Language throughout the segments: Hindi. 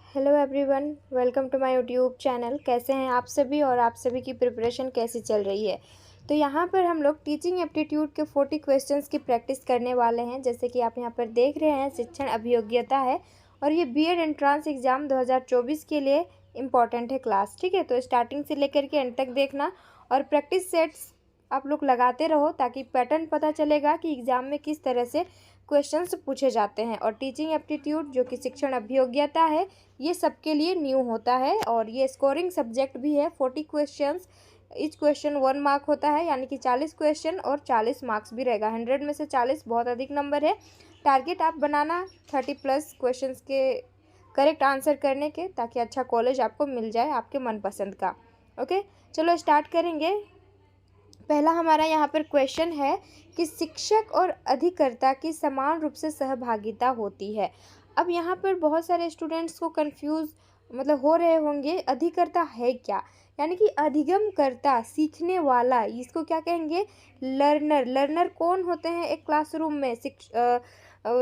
Hello everyone, welcome to my YouTube channel. कैसे हैं आप सभी और आप सभी की प्रिपरेशन कैसी चल रही है। तो यहाँ पर हम लोग टीचिंग एप्टीट्यूड के 40 क्वेश्चंस की प्रैक्टिस करने वाले हैं। जैसे कि आप यहाँ पर देख रहे हैं, शिक्षण अभियोग्यता है और ये बीएड एंट्रांस एग्ज़ाम 2024 के लिए इम्पॉर्टेंट है क्लास। ठीक है, तो स्टार्टिंग से लेकर के एंड तक देखना और प्रैक्टिस सेट्स आप लोग लगाते रहो ताकि पैटर्न पता चलेगा कि एग्ज़ाम में किस तरह से क्वेश्चंस पूछे जाते हैं। और टीचिंग एप्टीट्यूड जो कि शिक्षण अभियोग्यता है, ये सबके लिए न्यू होता है और ये स्कोरिंग सब्जेक्ट भी है। 40 क्वेश्चंस, ईच क्वेश्चन 1 मार्क होता है, यानी कि 40 क्वेश्चन और 40 मार्क्स भी रहेगा। 100 में से 40 बहुत अधिक नंबर है। टारगेट आप बनाना 30+ क्वेश्चंस के करेक्ट आंसर करने के, ताकि अच्छा कॉलेज आपको मिल जाए आपके मनपसंद का। ओके, चलो स्टार्ट करेंगे। पहला हमारा यहाँ पर क्वेश्चन है कि शिक्षक और अधिकर्ता की समान रूप से सहभागिता होती है। अब यहाँ पर बहुत सारे स्टूडेंट्स को कंफ्यूज हो रहे होंगे, अधिकर्ता है क्या। यानी कि अधिगमकर्ता, सीखने वाला, इसको क्या कहेंगे, लर्नर। लर्नर कौन होते हैं एक क्लासरूम में,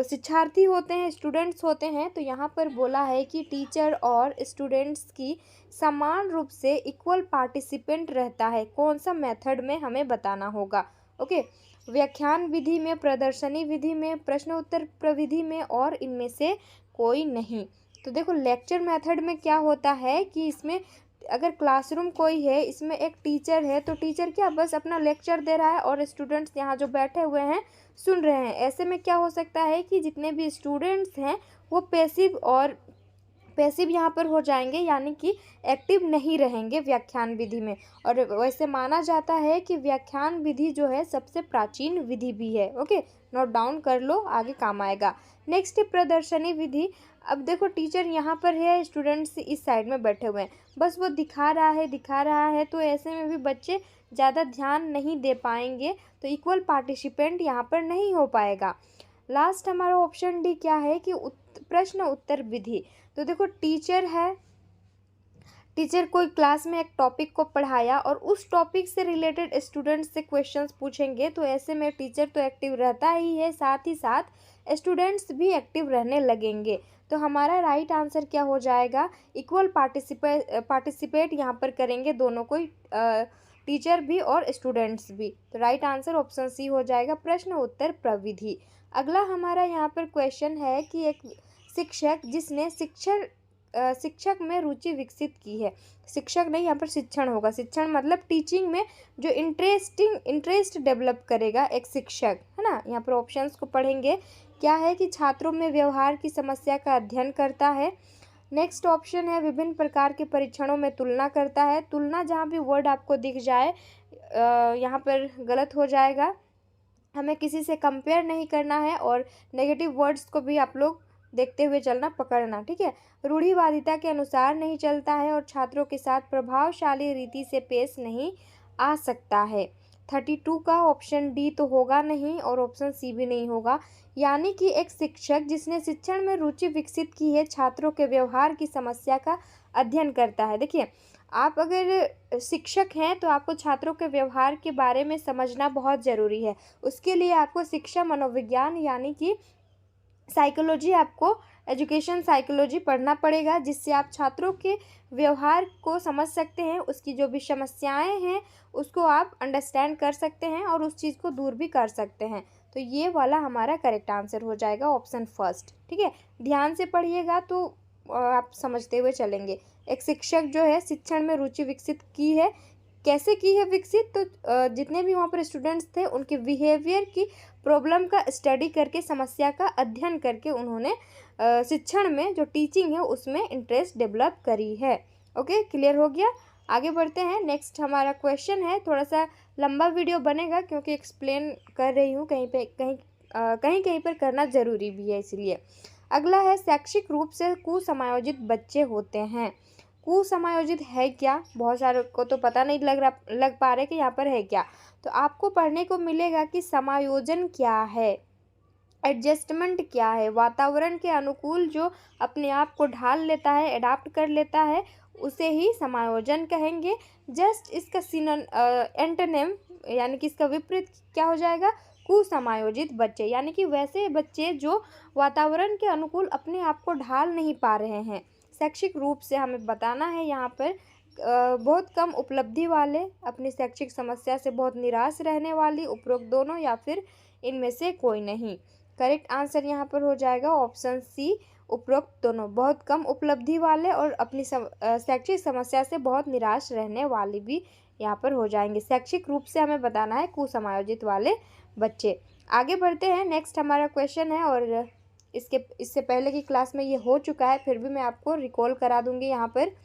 शिक्षार्थी होते हैं, स्टूडेंट्स होते हैं। तो यहाँ पर बोला है कि टीचर और स्टूडेंट्स की समान रूप से इक्वल पार्टिसिपेंट रहता है। कौन सा मेथड में हमें बताना होगा। ओके, व्याख्यान विधि में, प्रदर्शनी विधि में, प्रश्न उत्तर प्रविधि में और इनमें से कोई नहीं। तो देखो, लेक्चर मेथड में क्या होता है कि इसमें अगर क्लासरूम कोई है, इसमें एक टीचर है, तो टीचर क्या बस अपना लेक्चर दे रहा है और स्टूडेंट्स यहाँ जो बैठे हुए हैं सुन रहे हैं। ऐसे में क्या हो सकता है कि जितने भी स्टूडेंट्स हैं वो पैसिव यहाँ पर हो जाएंगे, यानी कि एक्टिव नहीं रहेंगे व्याख्यान विधि में। और वैसे माना जाता है कि व्याख्यान विधि जो है सबसे प्राचीन विधि भी है। ओके, नोट डाउन कर लो, आगे काम आएगा। नेक्स्ट है प्रदर्शनी विधि। अब देखो, टीचर यहाँ पर है, स्टूडेंट्स इस साइड में बैठे हुए हैं, बस वो दिखा रहा है, तो ऐसे में भी बच्चे ज़्यादा ध्यान नहीं दे पाएंगे, तो इक्वल पार्टिसिपेंट यहाँ पर नहीं हो पाएगा। लास्ट हमारा ऑप्शन डी क्या है कि प्रश्न उत्तर विधि। तो देखो, टीचर है, टीचर कोई क्लास में एक टॉपिक को पढ़ाया और उस टॉपिक से रिलेटेड स्टूडेंट्स से क्वेश्चंस पूछेंगे, तो ऐसे में टीचर तो एक्टिव रहता ही है, साथ ही साथ स्टूडेंट्स भी एक्टिव रहने लगेंगे। तो हमारा राइट आंसर क्या हो जाएगा, इक्वल पार्टिसिपेट यहाँ पर करेंगे दोनों, कोई टीचर भी और स्टूडेंट्स भी। तो राइट आंसर ऑप्शन सी हो जाएगा, प्रश्न उत्तर प्रविधि। अगला हमारा यहाँ पर क्वेश्चन है कि एक शिक्षक जिसने शिक्षक में रुचि विकसित की है। शिक्षक नहीं, यहाँ पर शिक्षण होगा। शिक्षण मतलब टीचिंग में जो इंटरेस्ट डेवलप करेगा एक शिक्षक, है ना। यहाँ पर ऑप्शंस को पढ़ेंगे, क्या है कि छात्रों में व्यवहार की समस्या का अध्ययन करता है। नेक्स्ट ऑप्शन है विभिन्न प्रकार के परीक्षणों में तुलना करता है। तुलना जहाँ भी वर्ड आपको दिख जाए यहाँ पर गलत हो जाएगा, हमें किसी से कंपेयर नहीं करना है और नेगेटिव वर्ड्स को भी आप लोग देखते हुए चलना, पकड़ना, ठीक है। रूढ़िवादिता के अनुसार नहीं चलता है और छात्रों के साथ प्रभावशाली रीति से पेश नहीं आ सकता है। 32 का ऑप्शन डी तो होगा नहीं और ऑप्शन सी भी नहीं होगा। यानी कि एक शिक्षक जिसने शिक्षण में रुचि विकसित की है, छात्रों के व्यवहार की समस्या का अध्ययन करता है। देखिए, आप अगर शिक्षक हैं तो आपको छात्रों के व्यवहार के बारे में समझना बहुत ज़रूरी है। उसके लिए आपको शिक्षा मनोविज्ञान यानी कि साइकोलॉजी, आपको एजुकेशन साइकोलॉजी पढ़ना पड़ेगा, जिससे आप छात्रों के व्यवहार को समझ सकते हैं, उसकी जो भी समस्याएं हैं उसको आप अंडरस्टैंड कर सकते हैं और उस चीज़ को दूर भी कर सकते हैं। तो ये वाला हमारा करेक्ट आंसर हो जाएगा, ऑप्शन फर्स्ट। ठीक है, ध्यान से पढ़िएगा तो आप समझते हुए चलेंगे। एक शिक्षक जो है शिक्षण में रुचि विकसित की है, कैसे की है विकसित, तो जितने भी वहाँ पर स्टूडेंट्स थे उनके बिहेवियर की प्रॉब्लम का स्टडी करके, समस्या का अध्ययन करके उन्होंने शिक्षण में जो टीचिंग है उसमें इंटरेस्ट डेवलप करी है। ओके, क्लियर हो गया। आगे बढ़ते हैं। नेक्स्ट हमारा क्वेश्चन है, थोड़ा सा लंबा वीडियो बनेगा क्योंकि एक्सप्लेन कर रही हूँ, कहीं पर करना ज़रूरी भी है, इसलिए। अगला है, शैक्षिक रूप से कुसमायोजित बच्चे होते हैं। कुसमायोजित है क्या, बहुत सारे को तो पता नहीं लग पा रहे कि यहाँ पर है क्या। तो आपको पढ़ने को मिलेगा कि समायोजन क्या है, एडजस्टमेंट क्या है। वातावरण के अनुकूल जो अपने आप को ढाल लेता है, अडाप्ट कर लेता है, उसे ही समायोजन कहेंगे। जस्ट इसका एंटोनिम यानी कि इसका विपरीत क्या हो जाएगा, कुसमायोजित बच्चे, यानी कि वैसे बच्चे जो वातावरण के अनुकूल अपने आप को ढाल नहीं पा रहे हैं, शैक्षिक रूप से हमें बताना है यहाँ पर बहुत कम उपलब्धि वाले, अपनी शैक्षिक समस्या से बहुत निराश रहने वाली, उपरोक्त दोनों या फिर इनमें से कोई नहीं। करेक्ट आंसर यहाँ पर हो जाएगा ऑप्शन सी, उपरोक्त दोनों। बहुत कम उपलब्धि वाले और अपनी शैक्षिक समस्या से बहुत निराश रहने वाली भी यहाँ पर हो जाएंगे। शैक्षिक रूप से हमें बताना है कुसमायोजित वाले बच्चे। आगे बढ़ते हैं, नेक्स्ट हमारा क्वेश्चन है, और इससे पहले की क्लास में ये हो चुका है, फिर भी मैं आपको रिकॉल करा दूंगी। यहाँ पर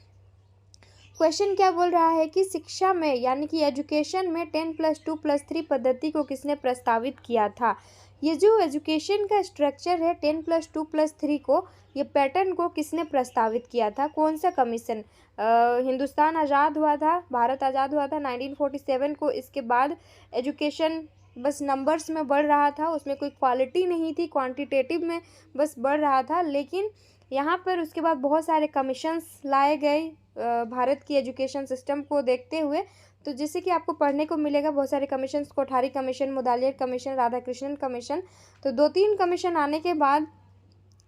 क्वेश्चन क्या बोल रहा है कि शिक्षा में यानी कि एजुकेशन में 10+2+3 पद्धति को किसने प्रस्तावित किया था। ये जो एजुकेशन का स्ट्रक्चर है 10+2+3 को, ये पैटर्न को किसने प्रस्तावित किया था, कौन सा कमीशन। हिंदुस्तान आज़ाद हुआ था, भारत आज़ाद हुआ था 1947 को। इसके बाद एजुकेशन बस नंबर्स में बढ़ रहा था, उसमें कोई क्वालिटी नहीं थी, क्वांटिटेटिव में बस बढ़ रहा था। लेकिन यहाँ पर उसके बाद बहुत सारे कमीशंस लाए गए भारत की एजुकेशन सिस्टम को देखते हुए। तो जैसे कि आपको पढ़ने को मिलेगा बहुत सारे commission, Kothari commission, Mudaliar commission, Radhakrishnan commission. तो 2-3 कमीशन आने के बाद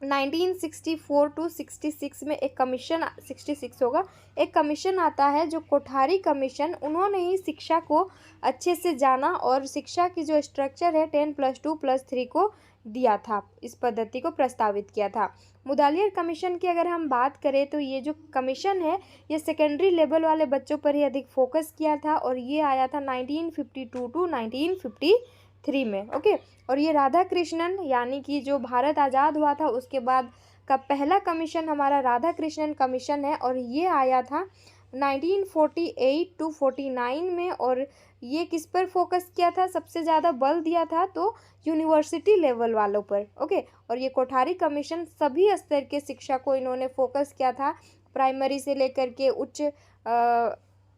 1964 to 66 में एक कमीशन, 66 होगा, एक कमीशन आता है जो कोठारी कमीशन। उन्होंने ही शिक्षा को अच्छे से जाना और शिक्षा की जो स्ट्रक्चर है 10+2+3 को दिया था, इस पद्धति को प्रस्तावित किया था। मुदालियर कमीशन की अगर हम बात करें तो ये जो कमीशन है ये सेकेंडरी लेवल वाले बच्चों पर ही अधिक फोकस किया था, और ये आया था 1952 to 1953 में। ओके, और ये राधाकृष्णन यानी कि जो भारत आज़ाद हुआ था उसके बाद का पहला कमीशन हमारा राधाकृष्णन कमीशन है, और ये आया था 1948 to 49 में। और ये किस पर फोकस किया था, सबसे ज़्यादा बल दिया था तो यूनिवर्सिटी लेवल वालों पर। ओके, और ये कोठारी कमीशन सभी स्तर के शिक्षा को इन्होंने फोकस किया था, प्राइमरी से लेकर के उच्च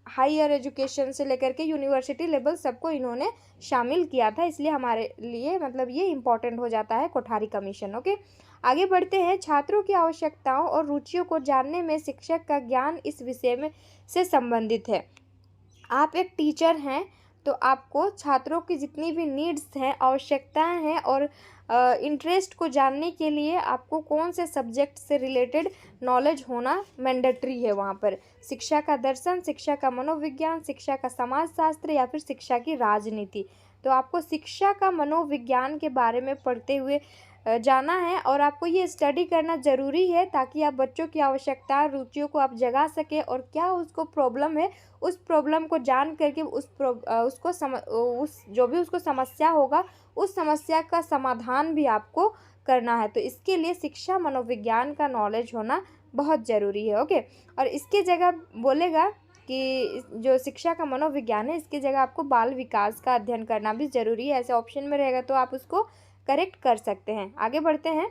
हायर एजुकेशन से लेकर के यूनिवर्सिटी लेवल सबको इन्होंने शामिल किया था। इसलिए हमारे लिए मतलब ये इम्पॉर्टेंट हो जाता है कोठारी कमीशन। ओके, आगे बढ़ते हैं। छात्रों की आवश्यकताओं और रुचियों को जानने में शिक्षक का ज्ञान इस विषय में से संबंधित है। आप एक टीचर हैं तो आपको छात्रों की जितनी भी नीड्स हैं, आवश्यकताएं हैं और इंटरेस्ट को जानने के लिए आपको कौन से सब्जेक्ट से रिलेटेड नॉलेज होना मैंडेटरी है। वहाँ पर शिक्षा का दर्शन, शिक्षा का मनोविज्ञान, शिक्षा का समाजशास्त्र या फिर शिक्षा की राजनीति। तो आपको शिक्षा का मनोविज्ञान के बारे में पढ़ते हुए जाना है, और आपको ये स्टडी करना ज़रूरी है ताकि आप बच्चों की आवश्यकता, रुचियों को आप जगा सके, और क्या उसको प्रॉब्लम है उस प्रॉब्लम को जान करके जो भी उसको समस्या होगा उस समस्या का समाधान भी आपको करना है। तो इसके लिए शिक्षा मनोविज्ञान का नॉलेज होना बहुत ज़रूरी है। ओके, और इसके जगह बोलेगा कि जो शिक्षा का मनोविज्ञान है इसकी जगह आपको बाल विकास का अध्ययन करना भी ज़रूरी है। ऐसे ऑप्शन में रहेगा तो आप उसको करेक्ट कर सकते हैं। आगे बढ़ते हैं।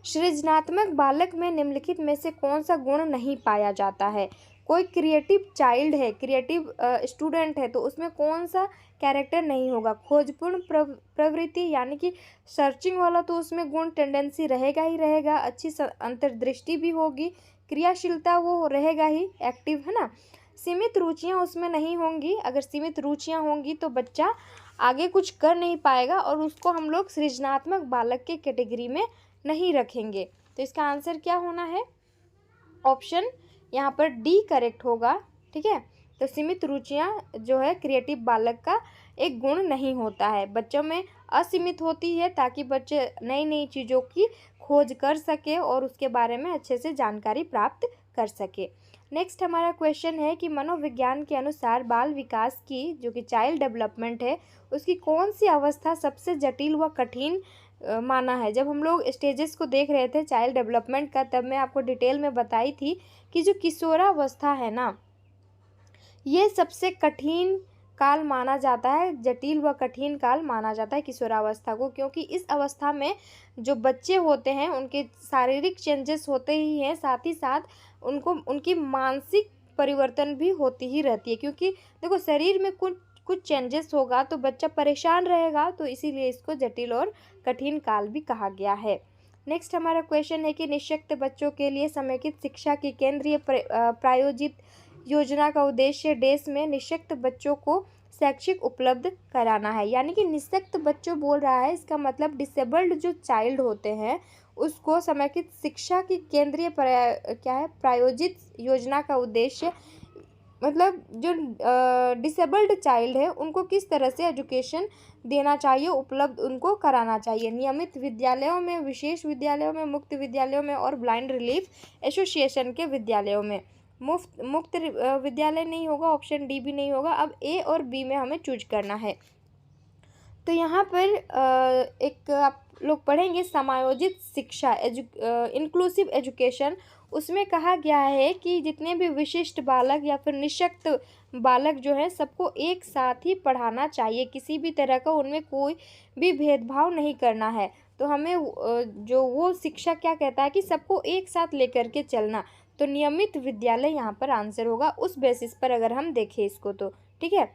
सृजनात्मक बालक में निम्नलिखित में से कौन सा गुण नहीं पाया जाता है। कोई क्रिएटिव चाइल्ड है, क्रिएटिव स्टूडेंट है, तो उसमें कौन सा कैरेक्टर नहीं होगा। खोजपूर्ण प्रवृत्ति यानी कि सर्चिंग वाला तो उसमें गुण टेंडेंसी रहेगा ही रहेगा। अच्छी अंतर्दृष्टि भी होगी, क्रियाशीलता वो रहेगा ही, एक्टिव है ना। सीमित रुचियाँ उसमें नहीं होंगी। अगर सीमित रुचियाँ होंगी तो बच्चा आगे कुछ कर नहीं पाएगा और उसको हम लोग सृजनात्मक बालक के कैटेगरी में नहीं रखेंगे। तो इसका आंसर क्या होना है, ऑप्शन यहाँ पर डी करेक्ट होगा। ठीक है, तो सीमित रुचियाँ जो है क्रिएटिव बालक का एक गुण नहीं होता है। बच्चों में असीमित होती है ताकि बच्चे नई नई चीज़ों की खोज कर सके और उसके बारे में अच्छे से जानकारी प्राप्त कर सके। नेक्स्ट हमारा क्वेश्चन है कि मनोविज्ञान के अनुसार बाल विकास की जो कि चाइल्ड डेवलपमेंट है उसकी कौन सी अवस्था सबसे जटिल व कठिन माना है। जब हम लोग स्टेजेस को देख रहे थे चाइल्ड डेवलपमेंट का, तब मैं आपको डिटेल में बताई थी कि जो किशोरावस्था है ना, ये सबसे कठिन काल माना जाता है, जटिल व कठिन काल माना जाता है किशोरावस्था को, क्योंकि इस अवस्था में जो बच्चे होते हैं उनके शारीरिक चेंजेस होते ही हैं, साथ ही साथ उनकी मानसिक परिवर्तन भी होती ही रहती है। क्योंकि देखो शरीर में कुछ चेंजेस होगा तो बच्चा परेशान रहेगा, तो इसीलिए इसको जटिल और कठिन काल भी कहा गया है। नेक्स्ट हमारा क्वेश्चन है कि निःशक्त बच्चों के लिए समेकित शिक्षा की केंद्रीय प्रायोजित योजना का उद्देश्य देश में निःशक्त बच्चों को शैक्षिक उपलब्ध कराना है। यानी कि निःशक्त बच्चों बोल रहा है, इसका मतलब डिसेबल्ड जो चाइल्ड होते हैं उसको समेकित शिक्षा की केंद्रीय प्रायोजित योजना का उद्देश्य, मतलब जो डिसेबल्ड चाइल्ड है उनको किस तरह से एजुकेशन देना चाहिए, उपलब्ध उनको कराना चाहिए। नियमित विद्यालयों में, विशेष विद्यालयों में, मुक्त विद्यालयों में और ब्लाइंड रिलीफ एसोसिएशन के विद्यालयों में। मुक्त विद्यालय नहीं होगा, ऑप्शन डी भी नहीं होगा। अब ए और बी में हमें चूज करना है। तो यहाँ पर एक आप लोग पढ़ेंगे समायोजित शिक्षा, इंक्लूसिव एजुकेशन। उसमें कहा गया है कि जितने भी विशिष्ट बालक या फिर निःशक्त बालक जो है सबको एक साथ ही पढ़ाना चाहिए, किसी भी तरह का उनमें कोई भी भेदभाव नहीं करना है। तो हमें जो वो शिक्षा क्या कहता है कि सबको एक साथ लेकर के चलना। तो नियमित विद्यालय यहाँ पर आंसर होगा, उस बेसिस पर अगर हम देखें इसको तो। ठीक है,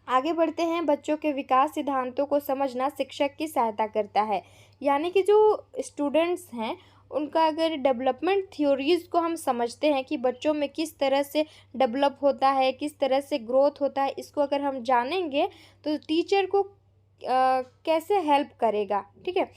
आगे बढ़ते हैं। बच्चों के विकास सिद्धांतों को समझना शिक्षक की सहायता करता है। यानी कि जो स्टूडेंट्स हैं उनका अगर डेवलपमेंट थ्योरीज़ को हम समझते हैं कि बच्चों में किस तरह से डेवलप होता है, किस तरह से ग्रोथ होता है, इसको अगर हम जानेंगे तो टीचर को कैसे हेल्प करेगा। ठीक है,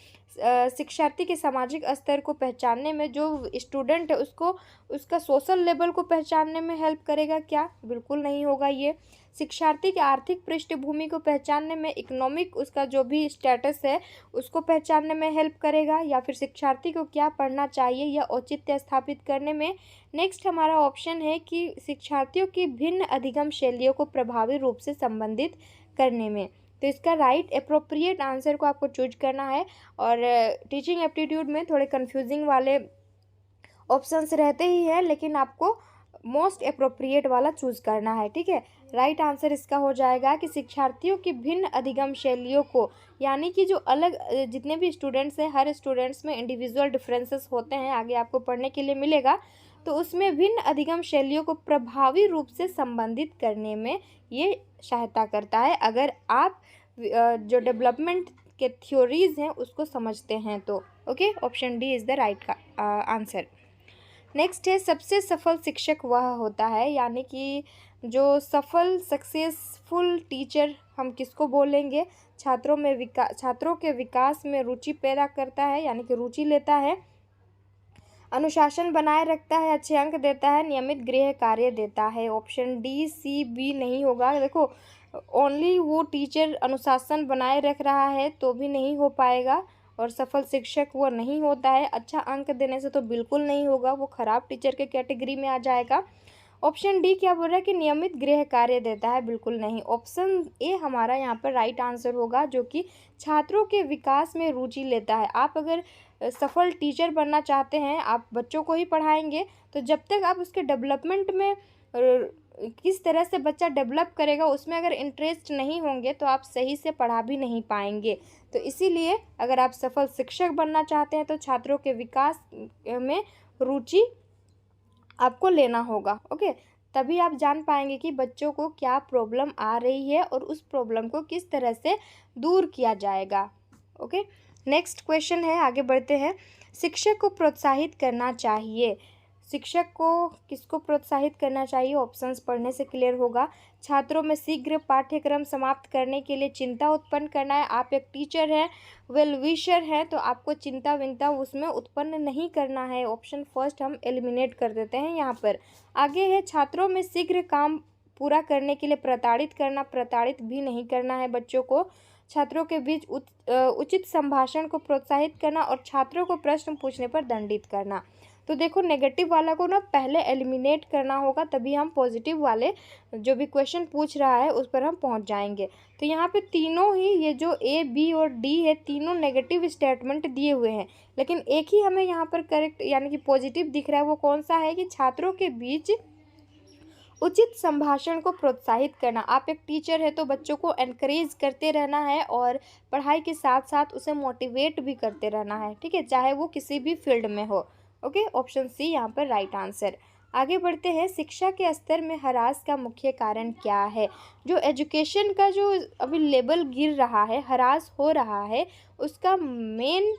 शिक्षार्थी के सामाजिक स्तर को पहचानने में, जो स्टूडेंट है उसको उसका सोशल लेवल को पहचानने में हेल्प करेगा क्या? बिल्कुल नहीं होगा ये। शिक्षार्थी की आर्थिक पृष्ठभूमि को पहचानने में, इकोनॉमिक उसका जो भी स्टेटस है उसको पहचानने में हेल्प करेगा, या फिर शिक्षार्थी को क्या पढ़ना चाहिए या औचित्य स्थापित करने में। नेक्स्ट हमारा ऑप्शन है कि शिक्षार्थियों की भिन्न अधिगम शैलियों को प्रभावी रूप से संबंधित करने में। तो इसका राइट एप्रोप्रिएट आंसर को आपको चूज करना है। और टीचिंग एप्टीट्यूड में थोड़े कंफ्यूजिंग वाले ऑप्शंस रहते ही हैं, लेकिन आपको मोस्ट एप्रोप्रिएट वाला चूज करना है। ठीक है, राइट आंसर इसका हो जाएगा कि शिक्षार्थियों की भिन्न अधिगम शैलियों को, यानी कि जो अलग जितने भी स्टूडेंट्स हैं, हर स्टूडेंट्स में इंडिविजुअल डिफरेंसेस होते हैं, आगे आपको पढ़ने के लिए मिलेगा। तो उसमें भिन्न अधिगम शैलियों को प्रभावी रूप से संबंधित करने में ये सहायता करता है, अगर आप जो डेवलपमेंट के थ्योरीज हैं उसको समझते हैं तो। Okay, option D is the right का आंसर। नेक्स्ट है, सबसे सफल शिक्षक वह होता है, यानी कि जो सफल सक्सेसफुल टीचर हम किसको बोलेंगे? छात्रों के विकास में रुचि पैदा करता है, यानी कि रुचि लेता है, अनुशासन बनाए रखता है, अच्छे अंक देता है, नियमित गृह कार्य देता है। ऑप्शन डी सी बी नहीं होगा। देखो, ओनली वो टीचर अनुशासन बनाए रख रहा है तो भी नहीं हो पाएगा, और सफल शिक्षक वो नहीं होता है। अच्छा अंक देने से तो बिल्कुल नहीं होगा, वो खराब टीचर के कैटेगरी में आ जाएगा। ऑप्शन डी क्या बोल रहा है कि नियमित गृह कार्य देता है? बिल्कुल नहीं। ऑप्शन ए हमारा यहाँ पर राइट आंसर होगा, जो कि छात्रों के विकास में रुचि लेता है। आप अगर सफल टीचर बनना चाहते हैं, आप बच्चों को ही पढ़ाएंगे, तो जब तक आप उसके डेवलपमेंट में किस तरह से बच्चा डेवलप करेगा उसमें अगर इंटरेस्ट नहीं होंगे तो आप सही से पढ़ा भी नहीं पाएंगे। तो इसीलिए अगर आप सफल शिक्षक बनना चाहते हैं तो छात्रों के विकास में रुचि आपको लेना होगा। ओके, तभी आप जान पाएंगे कि बच्चों को क्या प्रॉब्लम आ रही है और उस प्रॉब्लम को किस तरह से दूर किया जाएगा। ओके, नेक्स्ट क्वेश्चन है, आगे बढ़ते हैं। शिक्षक को प्रोत्साहित करना चाहिए। शिक्षक को किसको प्रोत्साहित करना चाहिए? ऑप्शंस पढ़ने से क्लियर होगा। छात्रों में शीघ्र पाठ्यक्रम समाप्त करने के लिए चिंता उत्पन्न करना है। आप एक टीचर हैं, वेल विशर हैं, तो आपको चिंता विंता उसमें उत्पन्न नहीं करना है। ऑप्शन फर्स्ट हम एलिमिनेट कर देते हैं यहाँ पर। आगे है, छात्रों में शीघ्र काम पूरा करने के लिए प्रताड़ित करना, प्रताड़ित भी नहीं करना है बच्चों को। छात्रों के बीच उचित संभाषण को प्रोत्साहित करना और छात्रों को प्रश्न पूछने पर दंडित करना। तो देखो, नेगेटिव वाला को ना पहले एलिमिनेट करना होगा, तभी हम पॉजिटिव वाले जो भी क्वेश्चन पूछ रहा है उस पर हम पहुंच जाएंगे। तो यहाँ पे तीनों ही, ये जो ए बी और डी है, तीनों नेगेटिव स्टेटमेंट दिए हुए हैं, लेकिन एक ही हमें यहाँ पर करेक्ट यानी कि पॉजिटिव दिख रहा है। वो कौन सा है? कि छात्रों के बीच उचित संभाषण को प्रोत्साहित करना। आप एक टीचर है तो बच्चों को एनकरेज करते रहना है और पढ़ाई के साथ साथ उसे मोटिवेट भी करते रहना है। ठीक है, चाहे वो किसी भी फील्ड में हो। ओके, ऑप्शन सी यहाँ पर राइट आंसर। आगे बढ़ते हैं, शिक्षा के स्तर में हरास का मुख्य कारण क्या है? जो एजुकेशन का जो अभी लेवल गिर रहा है, हरास हो रहा है, उसका मेन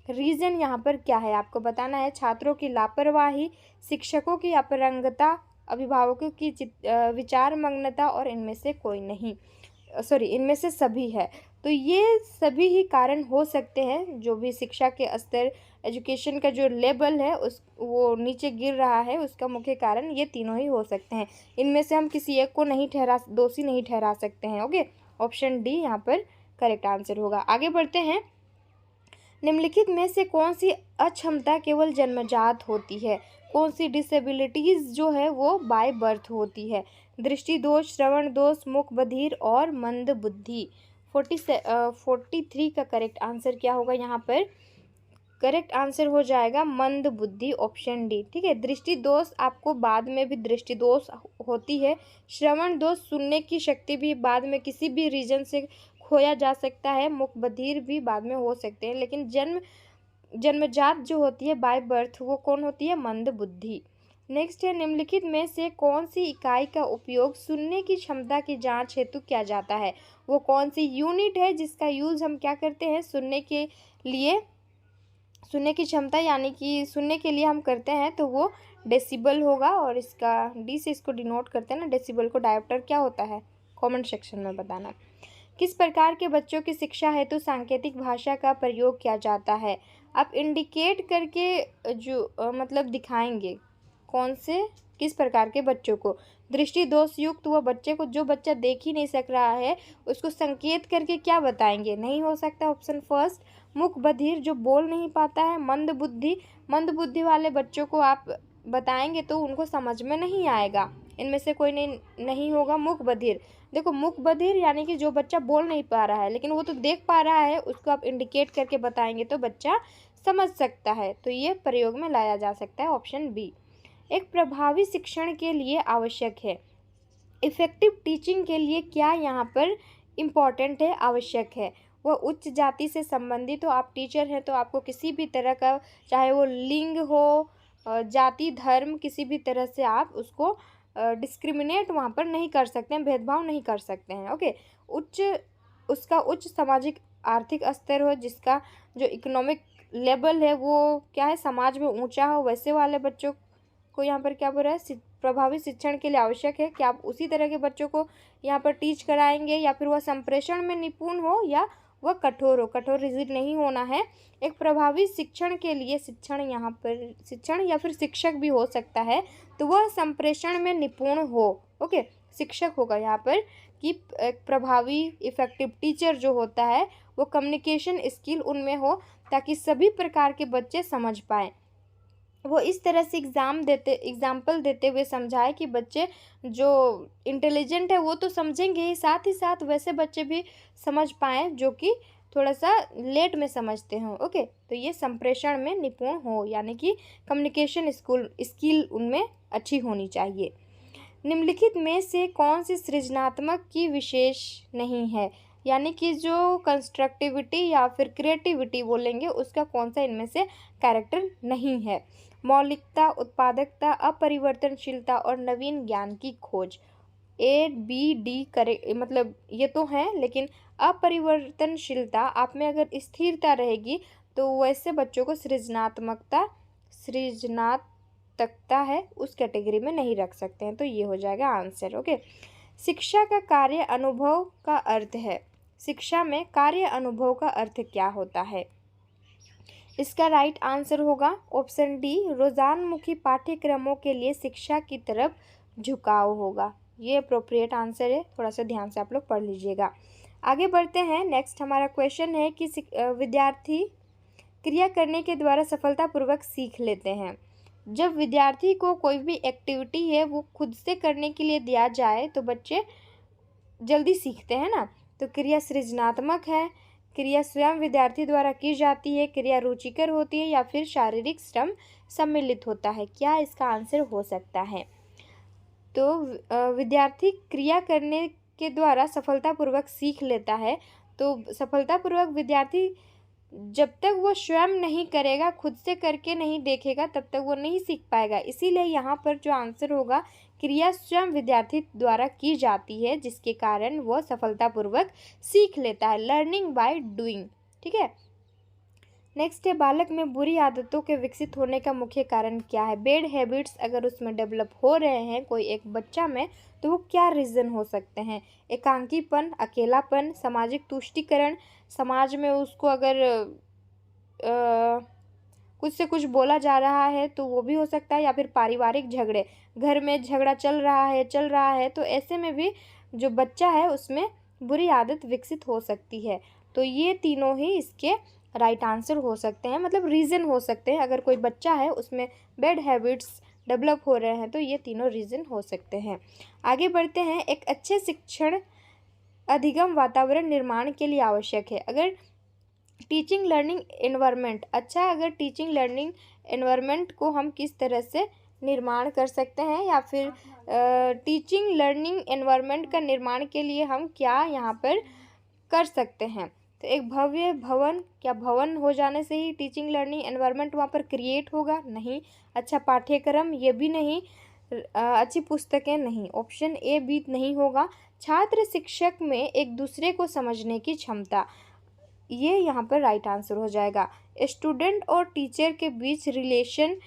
रीज़न यहाँ पर क्या है आपको बताना है। छात्रों की लापरवाही, शिक्षकों की अपरंगता, अभिभावकों की विचार मग्नता, और इनमें से कोई नहीं, इनमें से सभी है। तो ये सभी ही कारण हो सकते हैं, जो भी शिक्षा के स्तर, एजुकेशन का जो लेवल है उस वो नीचे गिर रहा है, उसका मुख्य कारण ये तीनों ही हो सकते हैं। इनमें से हम किसी एक को दोषी नहीं ठहरा सकते हैं। ओके, ऑप्शन डी यहाँ पर करेक्ट आंसर होगा। आगे बढ़ते हैं। निम्नलिखित में से कौन सी अक्षमता केवल जन्मजात होती है? कौन सी डिसेबिलिटीज जो है वो बाय बर्थ होती है? दृष्टि दोष, श्रवण दोष, मूक बधिर और मंद बुद्धि। 43 का करेक्ट आंसर क्या होगा यहाँ पर? करेक्ट आंसर हो जाएगा मंद बुद्धि, ऑप्शन डी। ठीक है, दृष्टि दोष आपको बाद में भी दृष्टि दोष होती है। श्रवण दोष, सुनने की शक्ति भी बाद में किसी भी रीजन से खोया जा सकता है। मुख बधिर भी बाद में हो सकते हैं, लेकिन जन्मजात जो होती है बाय बर्थ, वो कौन होती है? मंद बुद्धि। नेक्स्ट है, निम्नलिखित में से कौन सी इकाई का उपयोग सुनने की क्षमता की जांच हेतु किया जाता है? वो कौन सी यूनिट है जिसका यूज हम क्या करते हैं सुनने के लिए? सुनने की क्षमता यानी कि सुनने के लिए हम करते हैं, तो वो डेसिबल होगा, और इसका डी से इसको डिनोट करते हैं ना, डेसिबल को। डायोप्टर क्या होता है? कमेंट सेक्शन में बताना। किस प्रकार के बच्चों की शिक्षा हेतु सांकेतिक भाषा का प्रयोग किया जाता है? आप इंडिकेट करके जो मतलब दिखाएंगे कौन से किस प्रकार के बच्चों को। दृष्टि दोष युक्त वह बच्चे को, जो बच्चा देख ही नहीं सक रहा है उसको संकेत करके क्या बताएंगे? नहीं हो सकता, ऑप्शन फर्स्ट। मुख बधिर, जो बोल नहीं पाता है। मंद बुद्धि वाले बच्चों को आप बताएंगे तो उनको समझ में नहीं आएगा। इनमें से कोई नहीं होगा। मुख बधिर, देखो मुख बधिर यानी कि जो बच्चा बोल नहीं पा रहा है लेकिन वो तो देख पा रहा है, उसको आप इंडिकेट करके बताएंगे तो बच्चा समझ सकता है, तो ये प्रयोग में लाया जा सकता है, ऑप्शन बी। एक प्रभावी शिक्षण के लिए आवश्यक है। इफेक्टिव टीचिंग के लिए क्या यहाँ पर इम्पॉर्टेंट है, आवश्यक है? वह उच्च जाति से संबंधित हो। आप टीचर हैं तो आपको किसी भी तरह का, चाहे वो लिंग हो, जाति, धर्म, किसी भी तरह से आप उसको डिस्क्रिमिनेट वहाँ पर नहीं कर सकते हैं, भेदभाव नहीं कर सकते हैं। ओके, उसका उच्च सामाजिक आर्थिक स्तर हो, जिसका जो इकोनॉमिक लेवल है वो क्या है, समाज में ऊंचा हो, वैसे वाले बच्चों को यहाँ पर क्या बोल रहा है? प्रभावी शिक्षण के लिए आवश्यक है कि आप उसी तरह के बच्चों को यहाँ पर टीच कराएंगे, या फिर वह संप्रेषण में निपुण हो या वह कठोर हो। कठोर रिजिड नहीं होना है। एक प्रभावी शिक्षण के लिए शिक्षण यहाँ पर शिक्षण या फिर शिक्षक भी हो सकता है, तो वह संप्रेषण में निपुण हो। ओके, शिक्षक होगा यहाँ पर कि एक प्रभावी इफेक्टिव टीचर जो होता है वो कम्युनिकेशन स्किल उनमें हो, ताकि सभी प्रकार के बच्चे समझ पाएँ। वो इस तरह से एग्जाम्पल देते हुए समझाए कि बच्चे जो इंटेलिजेंट है वो तो समझेंगे ही, साथ ही साथ वैसे बच्चे भी समझ पाएँ जो कि थोड़ा सा लेट में समझते हों। ओके, तो ये संप्रेषण में निपुण हो, यानी कि कम्युनिकेशन स्किल उनमें अच्छी होनी चाहिए। निम्नलिखित में से कौन सी सृजनात्मक की विशेष नहीं है? यानी कि जो कंस्ट्रक्टिविटी या फिर क्रिएटिविटी बोलेंगे उसका कौन सा इनमें से कैरेक्टर नहीं है? मौलिकता, उत्पादकता, अपरिवर्तनशीलता और नवीन ज्ञान की खोज। ए बी डी करे मतलब ये तो हैं, लेकिन अपरिवर्तनशीलता, आप में अगर स्थिरता रहेगी तो वैसे बच्चों को सृजनात्मकता है उस कैटेगरी में नहीं रख सकते हैं, तो ये हो जाएगा आंसर। ओके, शिक्षा का कार्य अनुभव का अर्थ है। शिक्षा में कार्य अनुभव का अर्थ क्या होता है? इसका राइट आंसर होगा ऑप्शन डी, रोजानमुखी पाठ्यक्रमों के लिए शिक्षा की तरफ झुकाव होगा। ये अप्रोप्रिएट आंसर है, थोड़ा सा ध्यान से आप लोग पढ़ लीजिएगा। आगे बढ़ते हैं। नेक्स्ट हमारा क्वेश्चन है कि विद्यार्थी क्रिया करने के द्वारा सफलतापूर्वक सीख लेते हैं। जब विद्यार्थी को कोई भी एक्टिविटी है वो खुद से करने के लिए दिया जाए तो बच्चे जल्दी सीखते हैं ना। तो क्रिया सृजनात्मक है, क्रिया स्वयं विद्यार्थी द्वारा की जाती है, क्रिया रुचिकर होती है, या फिर शारीरिक श्रम सम्मिलित होता है? क्या इसका आंसर हो सकता है? तो विद्यार्थी क्रिया करने के द्वारा सफलतापूर्वक सीख लेता है। तो सफलतापूर्वक विद्यार्थी जब तक वो स्वयं नहीं करेगा, खुद से करके नहीं देखेगा, तब तक वो नहीं सीख पाएगा। इसीलिए यहाँ पर जो आंसर होगा, क्रिया स्वयं विद्यार्थी द्वारा की जाती है, जिसके कारण वो सफलतापूर्वक सीख लेता है। Learning by doing. ठीक है, नेक्स्ट है बालक में बुरी आदतों के विकसित होने का मुख्य कारण क्या है। बैड हैबिट्स अगर उसमें डेवलप हो रहे हैं कोई एक बच्चा में, तो वो क्या रीज़न हो सकते हैं। एकांकीपन, अकेलापन, सामाजिक तुष्टीकरण, समाज में उसको अगर कुछ से कुछ बोला जा रहा है तो वो भी हो सकता है, या फिर पारिवारिक झगड़े, घर में झगड़ा चल रहा है तो ऐसे में भी जो बच्चा है उसमें बुरी आदत विकसित हो सकती है। तो ये तीनों ही इसके राइट आंसर हो सकते हैं, मतलब रीज़न हो सकते हैं। अगर कोई बच्चा है उसमें बैड हैबिट्स डेवलप हो रहे हैं तो ये तीनों रीज़न हो सकते हैं। आगे बढ़ते हैं। एक अच्छे शिक्षण अधिगम वातावरण निर्माण के लिए आवश्यक है। अगर टीचिंग लर्निंग एनवायरनमेंट अच्छा है, अगर टीचिंग लर्निंग एनवायरनमेंट को हम किस तरह से निर्माण कर सकते हैं, या फिर टीचिंग लर्निंग एनवायरनमेंट का निर्माण के लिए हम क्या यहाँ पर कर सकते हैं। तो एक भव्य भवन, क्या भवन हो जाने से ही टीचिंग लर्निंग एनवायरनमेंट वहाँ पर क्रिएट होगा? नहीं। अच्छा पाठ्यक्रम, ये भी नहीं। अच्छी पुस्तकें, नहीं। ऑप्शन ए भी नहीं होगा। छात्र शिक्षक में एक दूसरे को समझने की क्षमता, ये यहाँ पर राइट आंसर हो जाएगा। स्टूडेंट और टीचर के बीच रिलेशन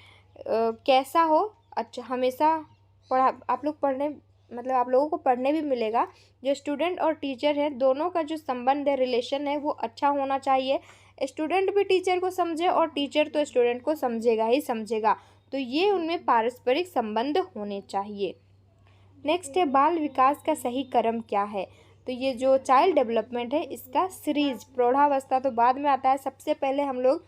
कैसा हो? अच्छा, हमेशा पढ़ा आप लोग पढ़ने, मतलब आप लोगों को पढ़ने भी मिलेगा, जो स्टूडेंट और टीचर है दोनों का जो संबंध है, रिलेशन है, वो अच्छा होना चाहिए। स्टूडेंट भी टीचर को समझे और टीचर तो स्टूडेंट को समझेगा ही समझेगा, तो ये उनमें पारस्परिक संबंध होने चाहिए। नेक्स्ट है बाल विकास का सही क्रम क्या है। तो ये जो चाइल्ड डेवलपमेंट है इसका सीरीज, प्रौढ़ावस्था तो बाद में आता है। सबसे पहले हम लोग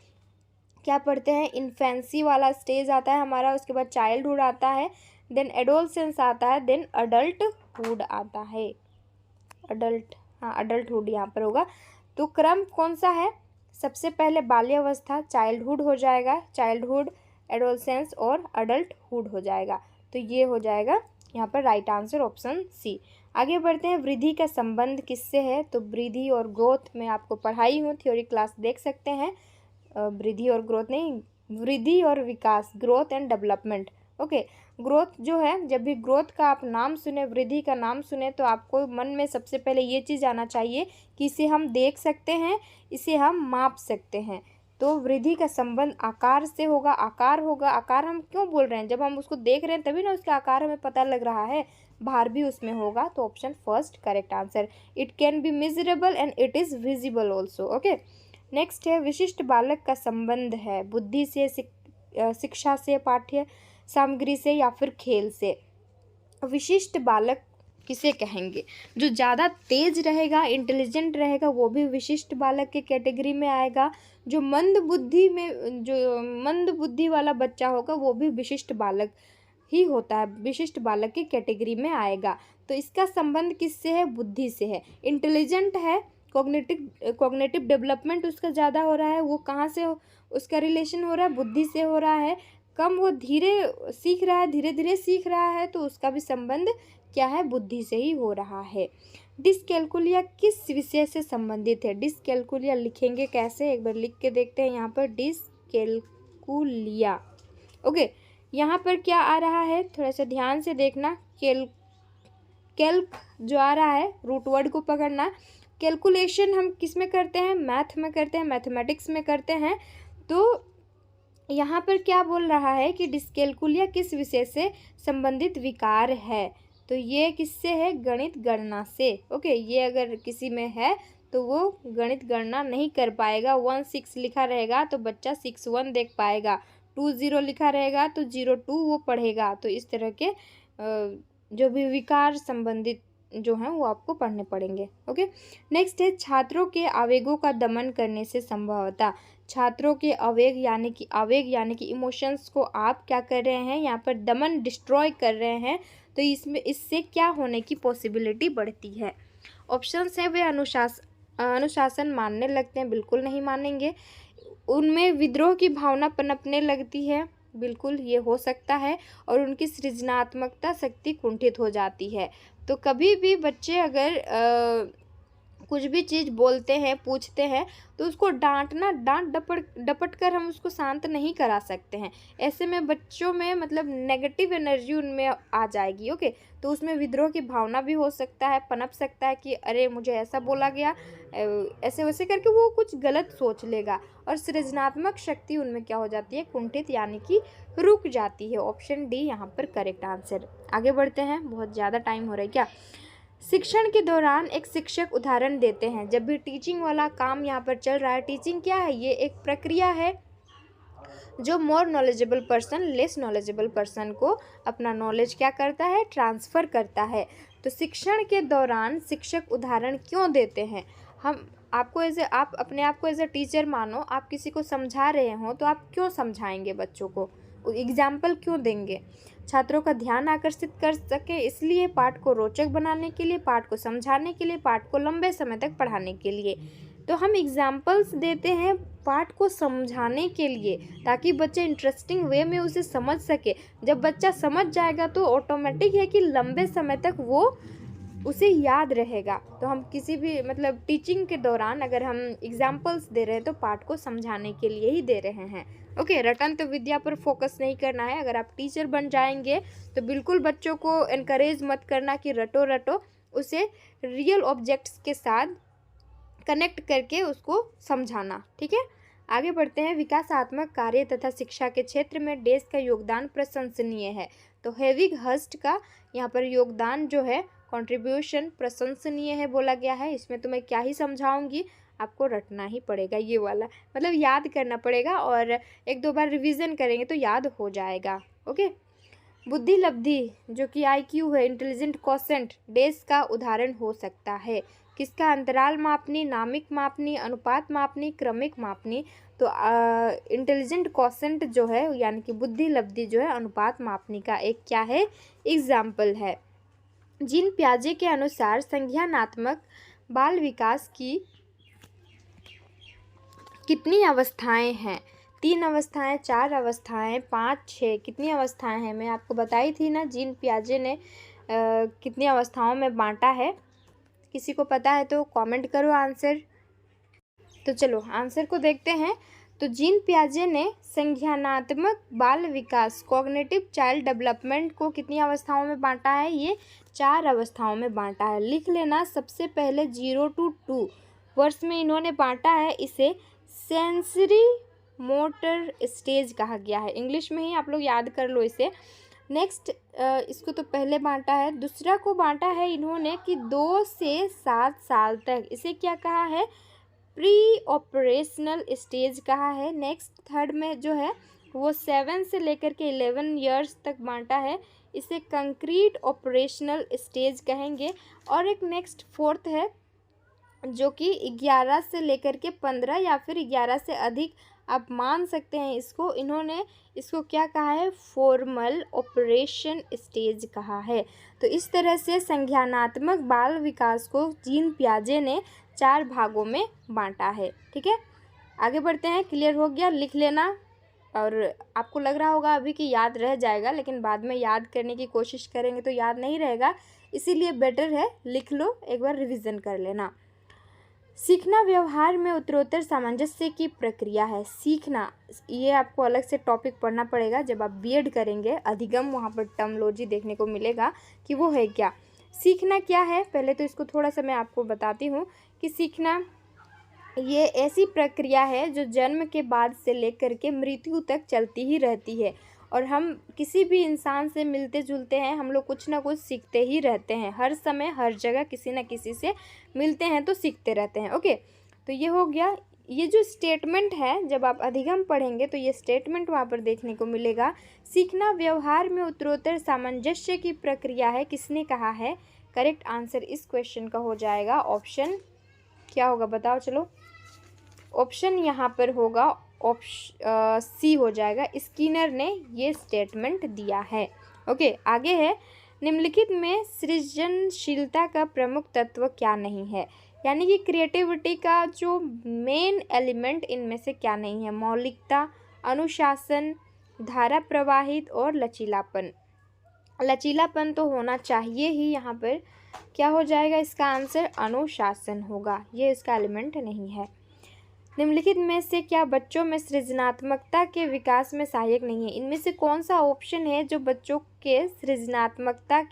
क्या पढ़ते हैं, इन्फेंसी वाला स्टेज आता है हमारा, उसके बाद चाइल्डहुड आता है, देन एडोलसेंस आता है, देन अडल्टहुड आता है। अडल्टहुड यहाँ पर होगा। तो क्रम कौन सा है? सबसे पहले बाल्यावस्था, चाइल्डहुड हो जाएगा, चाइल्डहुड, एडोलसेंस और अडल्टहुड हो जाएगा। तो ये हो जाएगा यहाँ पर राइट आंसर ऑप्शन सी। आगे बढ़ते हैं। वृद्धि का संबंध किससे है? तो वृद्धि और ग्रोथ में आपको पढ़ाई हूँ, थ्योरी क्लास देख सकते हैं। वृद्धि और ग्रोथ नहीं, वृद्धि और विकास, growth and development. Okay, growth जो है, जब भी ग्रोथ का आप नाम सुने, वृद्धि का नाम सुने, तो आपको मन में सबसे पहले ये चीज़ आना चाहिए कि इसे हम देख सकते हैं, इसे हम माप सकते हैं। तो वृद्धि का संबंध आकार से होगा, आकार होगा। आकार हम क्यों बोल रहे हैं? जब हम उसको देख रहे हैं तभी ना उसका आकार हमें पता लग रहा है। भार भी उसमें होगा, तो option first correct answer. It can be measurable and it is visible also. Okay, next है विशिष्ट बालक का संबंध है बुद्धि से, शिक्षा से, पाठ्य सामग्री से, या फिर खेल से। विशिष्ट बालक किसे कहेंगे? जो ज़्यादा तेज रहेगा, इंटेलिजेंट रहेगा, वो भी विशिष्ट बालक के कैटेगरी में आएगा। जो मंद बुद्धि वाला बच्चा होगा वो भी विशिष्ट बालक ही होता है, विशिष्ट बालक की कैटेगरी में आएगा। तो इसका संबंध किससे है? बुद्धि से है। इंटेलिजेंट है, कॉग्निटिव डेवलपमेंट उसका ज़्यादा हो रहा है, वो कहाँ से उसका रिलेशन हो रहा है? बुद्धि से हो रहा है। कम वो धीरे सीख रहा है, धीरे धीरे सीख रहा है, तो उसका भी संबंध क्या है? बुद्धि से ही हो रहा है। डिसकैल्कुलिया किस विषय से संबंधित है? डिसकैल्कुलिया लिखेंगे कैसे, एक बार लिख के देखते हैं। यहाँ पर डिसकैल्कुलिया, ओके, यहाँ पर क्या आ रहा है, थोड़ा सा ध्यान से देखना। कैल्क जो आ रहा है, रूट वर्ड को पकड़ना। कैलकुलेशन हम किस में करते हैं? मैथ में करते हैं, मैथमेटिक्स में करते हैं। तो यहाँ पर क्या बोल रहा है कि डिसकैल्कुलिया किस विषय से संबंधित विकार है? तो ये किससे है? गणित गणना से। ओके, ये अगर किसी में है तो वो गणित गणना नहीं कर पाएगा। 16 लिखा रहेगा तो बच्चा 61 देख पाएगा, 20 लिखा रहेगा तो 02 वो पढ़ेगा। तो इस तरह के जो भी विकार संबंधित जो हैं वो आपको पढ़ने पड़ेंगे। ओके, नेक्स्ट है छात्रों के आवेगों का दमन करने से संभवतः। छात्रों के आवेग यानी कि इमोशंस को आप क्या कर रहे हैं? यहाँ पर दमन, डिस्ट्रॉय कर रहे हैं। तो इससे क्या होने की पॉसिबिलिटी बढ़ती है? ऑप्शंस हैं, वे अनुशासन मानने लगते हैं, बिल्कुल नहीं मानेंगे। उनमें विद्रोह की भावना पनपने लगती है, बिल्कुल ये हो सकता है। और उनकी सृजनात्मकता शक्ति कुंठित हो जाती है। तो कभी भी बच्चे अगर कुछ भी चीज़ बोलते हैं, पूछते हैं, तो उसको डांटना, डांट डपट कर हम उसको शांत नहीं करा सकते हैं। ऐसे में बच्चों में मतलब नेगेटिव एनर्जी उनमें आ जाएगी। ओके, तो उसमें विद्रोह की भावना भी हो सकता है, पनप सकता है कि अरे मुझे ऐसा बोला गया, ऐसे वैसे करके वो कुछ गलत सोच लेगा और सृजनात्मक शक्ति उनमें क्या हो जाती है, कुंठित यानी कि रुक जाती है। ऑप्शन डी यहाँ पर करेक्ट आंसर। आगे बढ़ते हैं, बहुत ज़्यादा टाइम हो रहा है क्या। शिक्षण के दौरान एक शिक्षक उदाहरण देते हैं। जब भी टीचिंग वाला काम यहाँ पर चल रहा है, टीचिंग क्या है, ये एक प्रक्रिया है जो more knowledgeable person less knowledgeable person को अपना नॉलेज क्या करता है, ट्रांसफ़र करता है। तो शिक्षण के दौरान शिक्षक उदाहरण क्यों देते हैं, हम आपको आप अपने आप को एज ए टीचर मानो, आप किसी को समझा रहे हो तो आप क्यों समझाएंगे बच्चों को, एग्जाम्पल क्यों देंगे, छात्रों का ध्यान आकर्षित कर सके इसलिए, पाठ को रोचक बनाने के लिए, पाठ को समझाने के लिए, पाठ को लंबे समय तक पढ़ाने के लिए। तो हम एग्जाम्पल्स देते हैं पाठ को समझाने के लिए ताकि बच्चे इंटरेस्टिंग वे में उसे समझ सके। जब बच्चा समझ जाएगा तो ऑटोमेटिक है कि लंबे समय तक वो उसे याद रहेगा। तो हम किसी भी मतलब टीचिंग के दौरान अगर हम एग्जाम्पल्स दे रहे हैं तो पाठ को समझाने के लिए ही दे रहे हैं। ओके, रटन तो विद्या पर फोकस नहीं करना है। अगर आप टीचर बन जाएंगे तो बिल्कुल बच्चों को इनकरेज मत करना कि रटो रटो, उसे रियल ऑब्जेक्ट्स के साथ कनेक्ट करके उसको समझाना। ठीक है, आगे बढ़ते हैं। विकासात्मक कार्य तथा शिक्षा के क्षेत्र में देश का योगदान प्रशंसनीय है। तो हेविग हस्ट का यहाँ पर योगदान जो है, कंट्रीब्यूशन प्रशंसनीय है बोला गया है। इसमें तो मैं क्या ही समझाऊंगी, आपको रटना ही पड़ेगा, ये वाला मतलब याद करना पड़ेगा और एक दो बार रिवीजन करेंगे तो याद हो जाएगा। ओके, बुद्धि लब्धि जो कि IQ है, इंटेलिजेंट क्वोशेंट, देश का उदाहरण हो सकता है। किसका, अंतराल मापनी, नामिक मापनी, अनुपात मापनी, क्रमिक मापनी। तो इंटेलिजेंट क्वोशेंट जो है यानी कि बुद्धि लब्धि जो है अनुपात मापनी का एक क्या है, एग्जाम्पल है। जीन पियाजे के अनुसार संज्ञानात्मक बाल विकास की कितनी अवस्थाएं हैं, 3 अवस्थाएं, 4 अवस्थाएं, 5, 6, कितनी अवस्थाएं हैं, मैं आपको बताई थी ना। जीन पियाजे ने कितनी अवस्थाओं में बांटा है, किसी को पता है तो कमेंट करो आंसर। तो चलो आंसर को देखते हैं। तो जीन पियाजे ने संज्ञानात्मक बाल विकास, कॉग्निटिव चाइल्ड डेवलपमेंट को कितनी अवस्थाओं में बांटा है, ये 4 अवस्थाओं में बांटा है। लिख लेना, सबसे पहले 0 to 2 वर्ष में इन्होंने बांटा है। इसे सेंसरी मोटर स्टेज कहा गया है, इंग्लिश में ही आप लोग याद कर लो इसे। नेक्स्ट इसको तो पहले बांटा है। दूसरा को बांटा है इन्होंने कि 2 से 7 साल तक, इसे क्या कहा है, प्री ऑपरेशनल स्टेज कहा है। नेक्स्ट थर्ड में जो है वो 7 से लेकर के 11 ईयर्स तक बांटा है, इसे कंक्रीट ऑपरेशनल स्टेज कहेंगे। और एक नेक्स्ट फोर्थ है जो कि 11 से लेकर के 15 या फिर 11 से अधिक आप मान सकते हैं इसको, इन्होंने इसको क्या कहा है, फॉर्मल ऑपरेशन स्टेज कहा है। तो इस तरह से संज्ञानात्मक बाल विकास को जीन पियाजे ने 4 भागों में बांटा है। ठीक है, आगे बढ़ते हैं। क्लियर हो गया, लिख लेना। और आपको लग रहा होगा अभी कि याद रह जाएगा, लेकिन बाद में याद करने की कोशिश करेंगे तो याद नहीं रहेगा, इसीलिए बेटर है लिख लो, एक बार रिवीजन कर लेना। सीखना व्यवहार में उत्तरोत्तर सामंजस्य की प्रक्रिया है। सीखना, ये आपको अलग से टॉपिक पढ़ना पड़ेगा जब आप बीएड करेंगे, अधिगम वहाँ पर टर्मोलॉजी देखने को मिलेगा कि वो है क्या। सीखना क्या है, पहले तो इसको थोड़ा सा मैं आपको बताती हूँ कि सीखना ये ऐसी प्रक्रिया है जो जन्म के बाद से लेकर के मृत्यु तक चलती ही रहती है। और हम किसी भी इंसान से मिलते जुलते हैं, हम लोग कुछ ना कुछ सीखते ही रहते हैं, हर समय हर जगह किसी न किसी से मिलते हैं तो सीखते रहते हैं। ओके, तो ये हो गया। ये जो स्टेटमेंट है, जब आप अधिगम पढ़ेंगे तो ये स्टेटमेंट वहाँ पर देखने को मिलेगा। सीखना व्यवहार में उत्तरोत्तर सामंजस्य की प्रक्रिया है, किसने कहा है। करेक्ट आंसर इस क्वेश्चन का हो जाएगा ऑप्शन, क्या होगा बताओ, चलो ऑप्शन यहाँ पर होगा ऑप्शन सी हो जाएगा, स्किनर ने ये स्टेटमेंट दिया है। ओके, आगे है। निम्नलिखित में सृजनशीलता का प्रमुख तत्व क्या नहीं है, यानी कि क्रिएटिविटी का जो मेन एलिमेंट इनमें से क्या नहीं है। मौलिकता, अनुशासन, धारा प्रवाहित और लचीलापन। लचीलापन तो होना चाहिए ही। यहाँ पर क्या हो जाएगा इसका आंसर? अनुशासन होगा, ये इसका एलिमेंट नहीं है। निम्नलिखित में से क्या बच्चों में सृजनात्मकता के विकास में सहायक नहीं है? इनमें से कौन सा ऑप्शन है जो बच्चों के सृजनात्मकता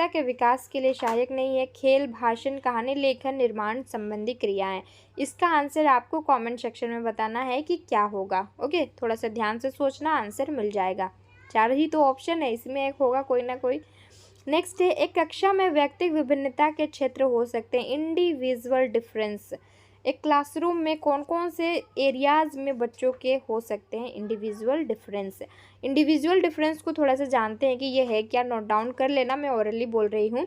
के विकास के लिए सहायक नहीं है? खेल, भाषण, कहानी लेखन, निर्माण संबंधी क्रियाएं। इसका आंसर आपको कमेंट सेक्शन में बताना है कि क्या होगा। ओके, थोड़ा सा ध्यान से सोचना, आंसर मिल जाएगा। 4 ही तो ऑप्शन है, इसमें एक होगा कोई ना कोई। नेक्स्ट है, एक कक्षा में व्यक्तिगत विभिन्नता के क्षेत्र हो सकते हैं, इंडिविजुअल डिफरेंस। एक क्लासरूम में कौन कौन से एरियाज में बच्चों के हो सकते हैं इंडिविजुअल डिफरेंस? इंडिविजुअल डिफरेंस को थोड़ा सा जानते हैं कि ये है क्या, नोट डाउन कर लेना, मैं ओरली बोल रही हूँ।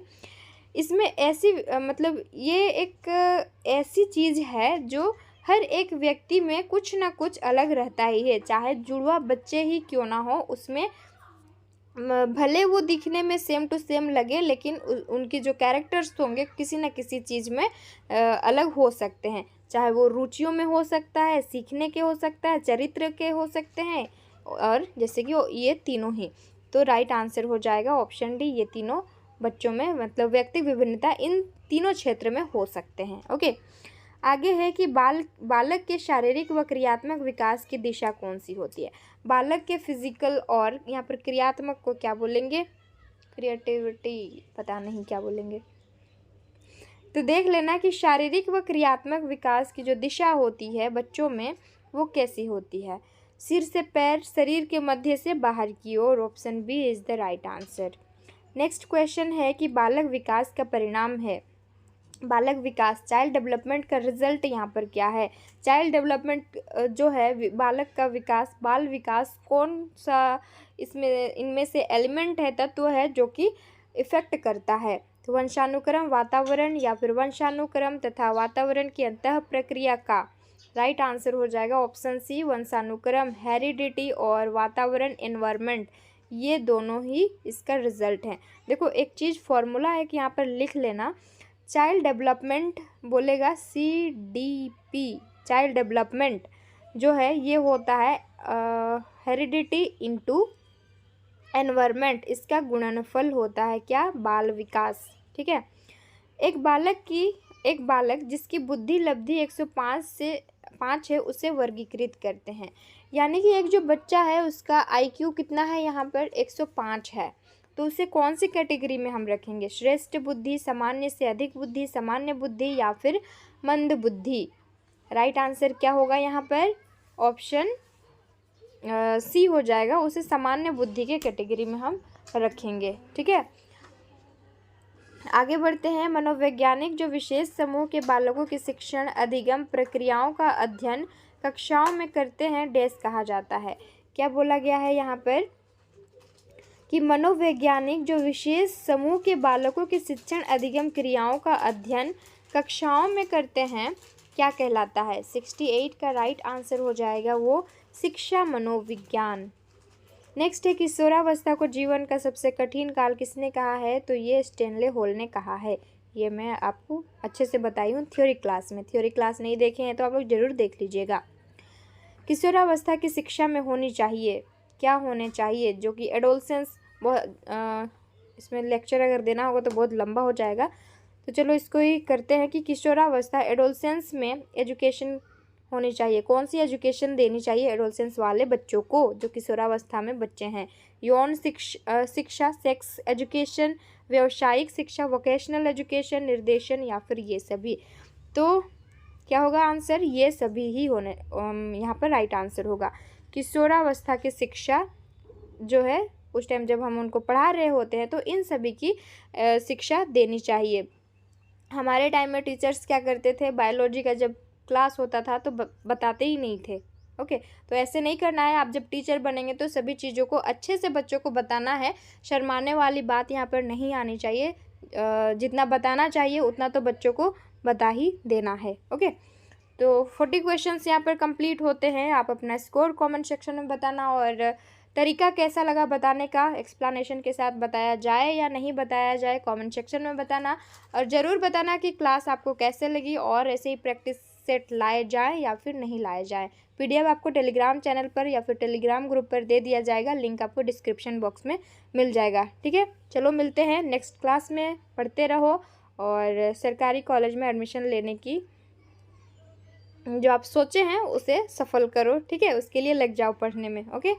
इसमें ऐसी मतलब ये एक ऐसी चीज़ है जो हर एक व्यक्ति में कुछ ना कुछ अलग रहता ही है, चाहे जुड़वा बच्चे ही क्यों ना हो, उसमें भले वो दिखने में सेम टू सेम लगे, लेकिन उनकी जो कैरेक्टर्स होंगे किसी न किसी चीज़ में अलग हो सकते हैं। चाहे वो रुचियों में हो सकता है, सीखने के हो सकता है, चरित्र के हो सकते हैं, और जैसे कि ये तीनों ही। तो राइट आंसर हो जाएगा ऑप्शन डी, ये तीनों बच्चों में मतलब व्यक्तिगत विभिन्नता इन तीनों क्षेत्र में हो सकते हैं। ओके, आगे है कि बालक के शारीरिक व क्रियात्मक विकास की दिशा कौन सी होती है? बालक के फिजिकल और यहाँ पर क्रियात्मक को क्या बोलेंगे? क्रिएटिविटी, पता नहीं क्या बोलेंगे। तो देख लेना कि शारीरिक व क्रियात्मक विकास की जो दिशा होती है बच्चों में वो कैसी होती है? सिर से पैर, शरीर के मध्य से बाहर की ओर। Option B is the right answer. Next question है कि बालक विकास का परिणाम है। बालक विकास, चाइल्ड डेवलपमेंट का रिजल्ट यहाँ पर क्या है? चाइल्ड डेवलपमेंट जो है बालक का विकास, बाल विकास, कौन सा इसमें इनमें से एलिमेंट है, तत्व है जो कि इफेक्ट करता है? तो वंशानुक्रम, वातावरण, या फिर वंशानुक्रम तथा वातावरण की अंतः प्रक्रिया का। राइट आंसर हो जाएगा ऑप्शन सी, वंशानुक्रम, हेरिडिटी और वातावरण, एनवायरनमेंट, ये दोनों ही इसका रिजल्ट है। देखो एक चीज़ फॉर्मूला है कि यहाँ पर लिख लेना, चाइल्ड डेवलपमेंट बोलेगा CDP, चाइल्ड डेवलपमेंट जो है ये होता है हेरिडिटी इनटू एनवायरनमेंट, इसका गुणनफल होता है क्या? बाल विकास। ठीक है, एक बालक जिसकी बुद्धि लब्धि 105 से 5 है उसे वर्गीकृत करते हैं। यानी कि एक जो बच्चा है उसका IQ कितना है? यहाँ पर 105 है, तो उसे कौन सी कैटेगरी में हम रखेंगे? श्रेष्ठ बुद्धि, सामान्य से अधिक बुद्धि, सामान्य बुद्धि, या फिर मंद बुद्धि? राइट आंसर क्या होगा यहाँ पर? ऑप्शन सी हो जाएगा, उसे सामान्य बुद्धि के कैटेगरी में हम रखेंगे। ठीक है, आगे बढ़ते हैं। मनोवैज्ञानिक जो विशेष समूह के बालकों की शिक्षण अधिगम प्रक्रियाओं का अध्ययन कक्षाओं में करते हैं, डैश कहा जाता है? क्या बोला गया है यहाँ पर कि मनोवैज्ञानिक जो विशेष समूह के बालकों की शिक्षण अधिगम क्रियाओं का अध्ययन कक्षाओं में करते हैं, क्या कहलाता है? 68 का राइट आंसर हो जाएगा वो शिक्षा मनोविज्ञान। नेक्स्ट है, किशोरावस्था को जीवन का सबसे कठिन काल किसने कहा है? तो ये स्टेनले हॉल ने कहा है। ये मैं आपको अच्छे से बताई हूँ थ्योरी क्लास में। थ्योरी क्लास नहीं देखे हैं तो आप लोग ज़रूर देख लीजिएगा। किशोरावस्था की शिक्षा में होनी चाहिए, क्या होने चाहिए? जो कि एडोलसेंस, बहुत इसमें लेक्चर अगर देना होगा तो बहुत लंबा हो जाएगा, तो चलो इसको ही करते हैं कि किशोरावस्था एडोलसेंस में एजुकेशन होनी चाहिए। कौन सी एजुकेशन देनी चाहिए एडोलसेंस वाले बच्चों को जो किशोरावस्था में बच्चे हैं? यौन शिक्षा, सेक्स एजुकेशन, व्यावसायिक शिक्षा, वोकेशनल एजुकेशन, निर्देशन, या फिर ये सभी? तो क्या होगा आंसर? ये सभी ही होने यहाँ पर राइट आंसर होगा। किशोरावस्था की शिक्षा जो है उस टाइम जब हम उनको पढ़ा रहे होते हैं तो इन सभी की शिक्षा देनी चाहिए। हमारे टाइम में टीचर्स क्या करते थे, बायोलॉजी का जब क्लास होता था तो बताते ही नहीं थे। ओके, तो ऐसे नहीं करना है। आप जब टीचर बनेंगे तो सभी चीज़ों को अच्छे से बच्चों को बताना है, शर्माने वाली बात यहाँ पर नहीं आनी चाहिए। जितना बताना चाहिए उतना तो बच्चों को बता ही देना है। ओके, तो 40 क्वेश्चंस यहाँ पर कंप्लीट होते हैं। आप अपना स्कोर कमेंट सेक्शन में बताना, और तरीका कैसा लगा बताने का, एक्सप्लेनेशन के साथ बताया जाए या नहीं बताया जाए, कमेंट सेक्शन में बताना। और ज़रूर बताना कि क्लास आपको कैसे लगी, और ऐसे ही प्रैक्टिस सेट लाए जाएँ या फिर नहीं लाए जाएँ। PDF आपको टेलीग्राम चैनल पर या फिर टेलीग्राम ग्रुप पर दे दिया जाएगा, लिंक आपको डिस्क्रिप्शन बॉक्स में मिल जाएगा। ठीक है, चलो मिलते हैं नेक्स्ट क्लास में। पढ़ते रहो और सरकारी कॉलेज में एडमिशन लेने की जो आप सोचे हैं उसे सफल करो। ठीक है, उसके लिए लग जाओ पढ़ने में। ओके।